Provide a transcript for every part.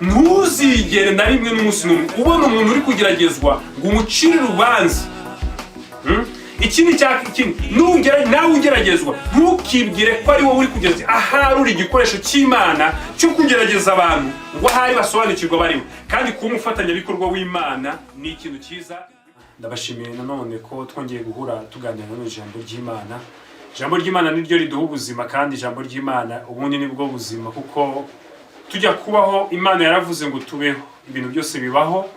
ntuzigere na rimwe n'umunsi n'umwe ubona umuntu uri kugeragezwa ngo umucire urubanza. Ikindi nawe ugeragezwa ntukibwire ko ari wowe uri kugeza ahari uri igikoresho cy'Imana cyo kugerageza abantu ngo ahari basobanukirwa bariwe, kandi kuba umufatanyabikorwa w'Imana ni ikintu cyiza. Ndabashimiye nanone ko twongeye guhura tuganira n'ijambo ry'Imana. Ijambo ry'Imana niryo riduha ubuzima, kandi ijambo ry'Imana ubundi nibwo buzima, kuko tujya kubaho Imana yaravuze ngo tubeho, ibintu byose bibaho.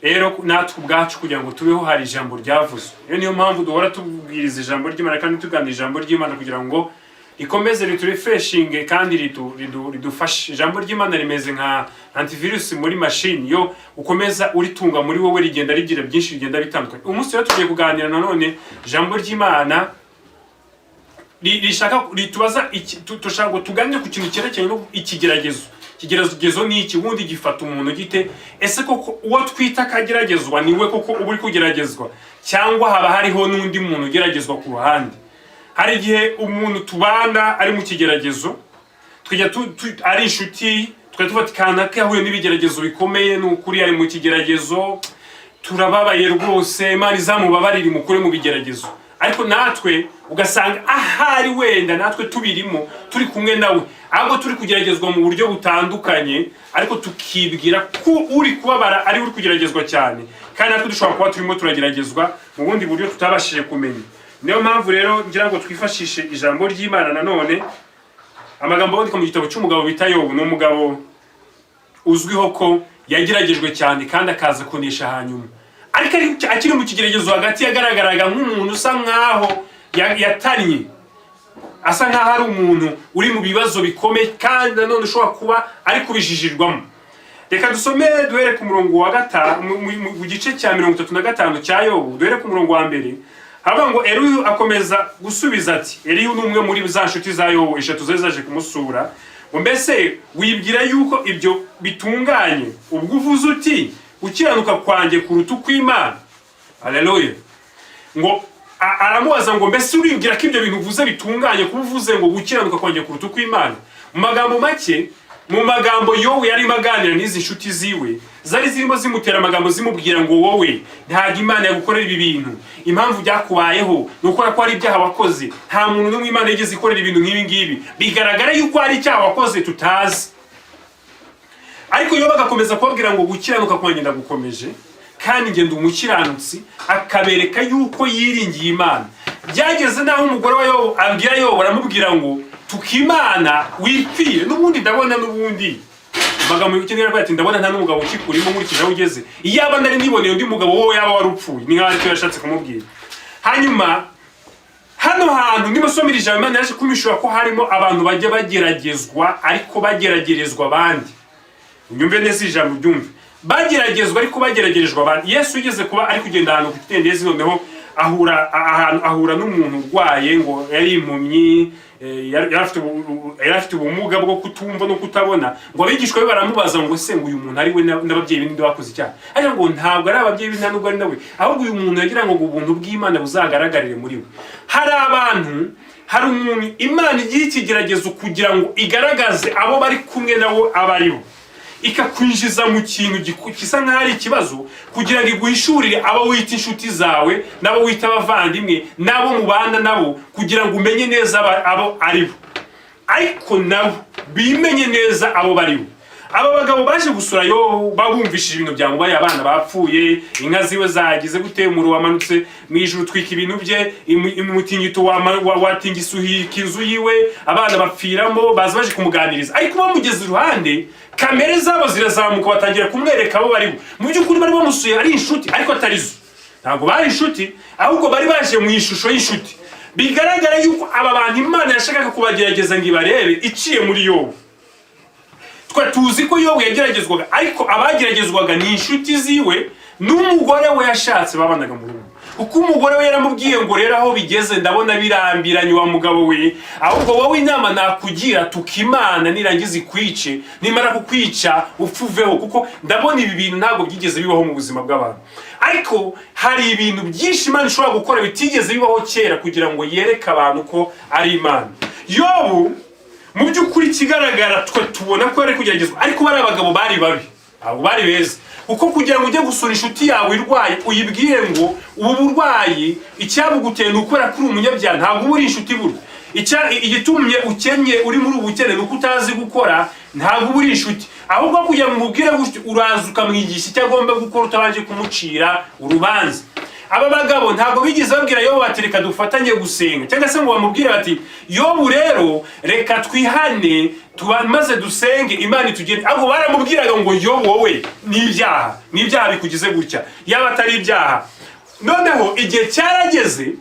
Rero natwe ubwacu kugira ngo tubeho hari ijambo ryavuzwe. Rero niyo mpamvu duhora tubwiriza ijambo ry'Imana kandi tuganira ijambo ry'Imana kugira ngo rikomeze riturefreshinge kandi ridufashe. Ijambo ry'Imana rimeze nka antivirus muri machine, yo ukomeza uritunga muri wowe rigenda rigira byinshi rigenda bitandukanye. Umunsi rero tugiye kuganira nanone ijambo ry'Imana rishaka ritubaza tushaka ngo tuganire ku kintu cyerekeye no ikigeragezo. Ikigeragezo ni iki, wundi gifata umuntu gite? Ese koko uwo twita kageragezwa niwe koko uri kugeragezwa, cyangwa haba hariho n'undi muntu ugeragezwa ku ruhande? Hari igihe umuntu tubana ari mu kigeragezo, twajya ari inshuti, twari kanaka yahuye n'ibigeragezo bikomeye, n'ukuri ari mu kigeragezo, turababaye rwose, Imana izamubabarire mukure mu bigeragezo. Ariko natwe ugasanga ahari wenda natwe tubirimo, turi kumwe nawe, ahubwo turi kugeragezwa mu buryo butandukanye, ariko tukibwira ko uri kubabara ari uri kugeragezwa cyane, kandi natwe dushobora kuba turimo turageragezwa mu bundi buryo tutabashije kumenya. Niyo mpamvu rero ngira ngo twifashishe ijambo ry'Imana nanone. Amagambo aboneka mu gitabo cy'umugabo bita Yobu. Ni umugabo uzwiho ko yageragejwe cyane kandi akaza kunesha hanyuma, ariko akiri mu kigeragezo hagati yagaragaraga nk'umuntu usa nkaho yatanye, asa nkaho ari umuntu uri mu bibazo bikomeye kandi nanone ushobora kuba ari kubijijirwamo. Reka dusome duhere ku murongo wa gatanu mu gice cya 35 cya Yobu, duhere ku murongo wa mbere. Haba ngo Elihu akomeza gusubiza ati, Elihu n'umwe muri za nshuti za Yobu eshatu zari zaje kumusura, ngo mbese wibwira yuko ibyo bitunganye ubwo uvuze uti ukiranuka kwanjye kuruta ukw'Imana? Haleluya. Ngo aramubaza ngo mbese uribwira ko ibyo bintu uvuze bitunganye kuba uvuze ngo gukiranuka kwanjye kuruta ukw'Imana? Mu magambo make, mu magambo Yobu yari maganira n'izi nshuti ziwe, zari zirimo zimutera amagambo zimubwira ngo wowe ntabwo Imana yagukorera ibi bintu, impamvu byakubayeho nukora ko ari ibyaha wakoze, nta muntu n'umwe Imana yigeze ikorera ibintu nk'ibi ngibi, bigaragara yuko ari icyaha wakoze tutazi. Ariko Yobu agakomeza kubabwira ngo gukiranuka kwanjye ndagukomeje, kandi ngenda umukiranutsi, akabereka yuko yiringiye Imana. Byageze naho umugore wa Yobu abwira Yobu, aramubwira ngo tukimana wipfire. N'ubundi ndabona n'ubundi magambo y'ikindi ati ndabona nta n'umugabo ukikurimo muri kinaho ugeze, iyaba ndari niboneye undi mugabo wowe yaba warupfuye. Ni nkaho yashatse kumubwira. Hanyuma hano hantu nibasomera ijambo Imana yaje kumishura ko harimo abantu bajya bageragezwa ariko bageragerezwa abandi. Unyumve neza ijambo byumve, bageragezwa ariko bageragerezwa abandi. Yesu yigeze kuba ari kugenda ahantu ku kitendezi, noneho ahura n'umuntu urwaye, ngo yari impumyi, yari afite ubumuga bwo kutumva no kutabona. Ngo abigishwa be baramubaza ngo se ngo uyu muntu ari we n'ababyeyi be ninde bakoze icyaha? Ariko ngo ntabwo ari ababyeyi be, nta nubwo ari nawe, ahubwo uyu muntu yagira ngo ubuntu bw'Imana buzagaragarire muri we. Hari umuntu Imana igiye ikigeragezo kugira ngo igaragaze abo bari kumwe nabo abaribo, ikakwinjiza mu kintu gisa nk'aho ari ikibazo, kugira ngo iguhishurire abo wita inshuti zawe, n'abo wita abavandimwe, n'abo mubana nabo, kugira ngo umenye neza abo aribo, ariko nabo bimenye neza abo baribo. Aba bagabo baje gusura Yobu babumvishije ibintu byamubaye, abana bapfuye, inka ziwe zagize gute, umuro wamanutse mu ijuru twika ibintu bye, umutingito watingisuhika inzu yiwe, abana bapfiramo. Baza baje kumuganiriza, ariko bamugeze iruhande, kamere zabo zirazamuka, batangira kumwereka abo baribo. Mu by'ukuri bari bamusuye ari inshuti, ariko atari zo. Ntabwo bari inshuti, ahubwo bari baje mu ishusho y'inshuti. Bigaragara yuko aba bantu Imana yashakaga kubagerageza ngo ibarebe iciye muri Yobu. Twa tuzi ko Yobu yageragezwaga, ariko abageragezwaga ni inshuti ziwe n'umugore we yashatse babanaga mu rugo. Uko umugore we yaramubwiye ngo rero aho bigeze ndabona birambiranye wa mugabo we, ahubwo wowe inama nakugira tukimana nirangiza ikwice, nimara kukwica upfuveho, kuko ndabona ibi bintu ntabwo byigeze bibaho mu buzima bw'abantu. Ariko hari ibintu byinshi Imana ishobora gukora bitigeze bibaho kera kugira ngo yereke abantu ko ari Imana. Yobu mu by'ukuri kigaragara twe tubona ko ari kugeragezwa, ariko bari abagabo bari babi, abo bari beza. Uko kugira ngo ujye gusura inshuti yawe irwaye uyibwire ngo ubu burwayi icyabuguteye n'ukora kuri umunyabyaha, ntabwo uri inshuti burya. Igitumye ukenye uri muri ubukene nuko utazi gukora, ntabwo uri inshuti. Ahubwo kugira ngo umubwire gutyo uraza ukamwigisha icyo agomba gukora utabanje kumucira urubanza. Aba bagabo ntabwo bigize babwira Yobu bati reka dufatanye gusenga, cyangwa se ngo bamubwire bati Yobu rero reka twihane maze dusenge Imana itugende. Ahubwo baramubwiraga ngo Yobu wowe n'ibyaha bikugize gutya, yaba atari ibyaha. Noneho igihe cyarageze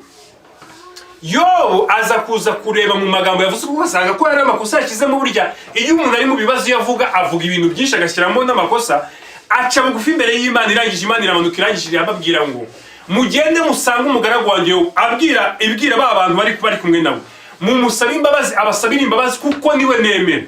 Yobu aza kuza kureba mu magambo yavuze, kuko asanga ko hari amakosa yashyizemo. Burya iyo umuntu ari mu bibazo yavuga avuga ibintu byinshi agashyiramo n'amakosa, aca bugufi imbere y'Imana irangije. Imana iramanuka irangije irababwira ngo mugende musange umugaragu wanjye Yobu, ibwira ba bantu bari kumwe nawe, mumusabe imbabazi, abasabire imbabazi kuko niwe nemera.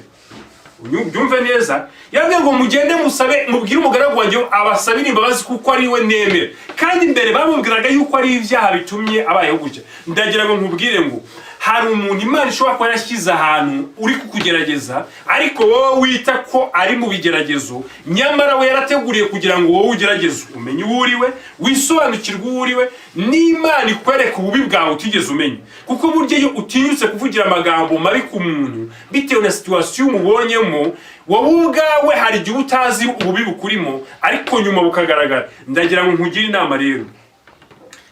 Unyumve neza, yabwiye ngo mugende musabe mubwire umugaragu wanjye abasabire imbabazi kuko ari we nemera. Kandi imbere bamubwiraga yuko ari ibyaha bitumye abayeho gutya. Ndagira ngo nkubwire ngo hari umuntu Imana ishobora kuba yashyize ahantu uri kukugerageza, ariko wowe wita ko ari mu bigeragezo, nyamara we yarateguriye kugira ngo wowe ugeragezwe umenye uwo uriwe, wisobanukirwe uwo uriwe, n'Imana ikwereka ububi bwawe utigeze umenya. Kuko burya iyo utinyutse kuvugira amagambo mabi ku muntu bitewe na situation umubonyemo, wowe ubwawe hari igihe utazi ububi bukurimo, ariko nyuma bukagaragara. Ndagira ngo nkugire inama rero,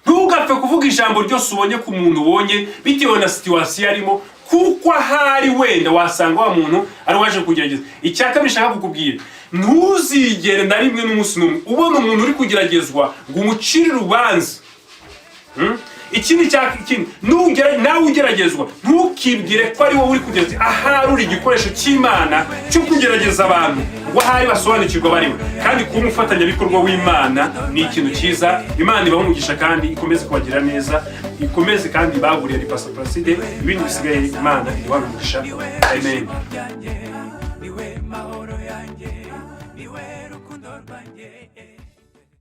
ntugapfe kuvuga ijambo ryose ubonye ku muntu ubonye bitewe na situation arimo, kuko ahari wenda wasanga wa muntu ari waje kugerageza. Icyakabiri nshaka kukubwira, ntuzigere na rimwe n'umunsi n'umwe ubona umuntu uri kugeragezwa ngo umucire urubanza. Ikindi nawe ugeragezwa ntukibwire ko ari wowe uri kugerageza, ahari uri igikoresho cy'Imana cyo kugerageza abantu ngo ahari basobanukirwa bariwe. Kandi kuba umufatanyabikorwa w'Imana ni ikintu cyiza. Imana ibahe umugisha kandi ikomeze kubagira neza, ikomeze kandi baguriye ari Pastor Placide. Ibindi bisigaye Imana ibahe umugisha. Amen.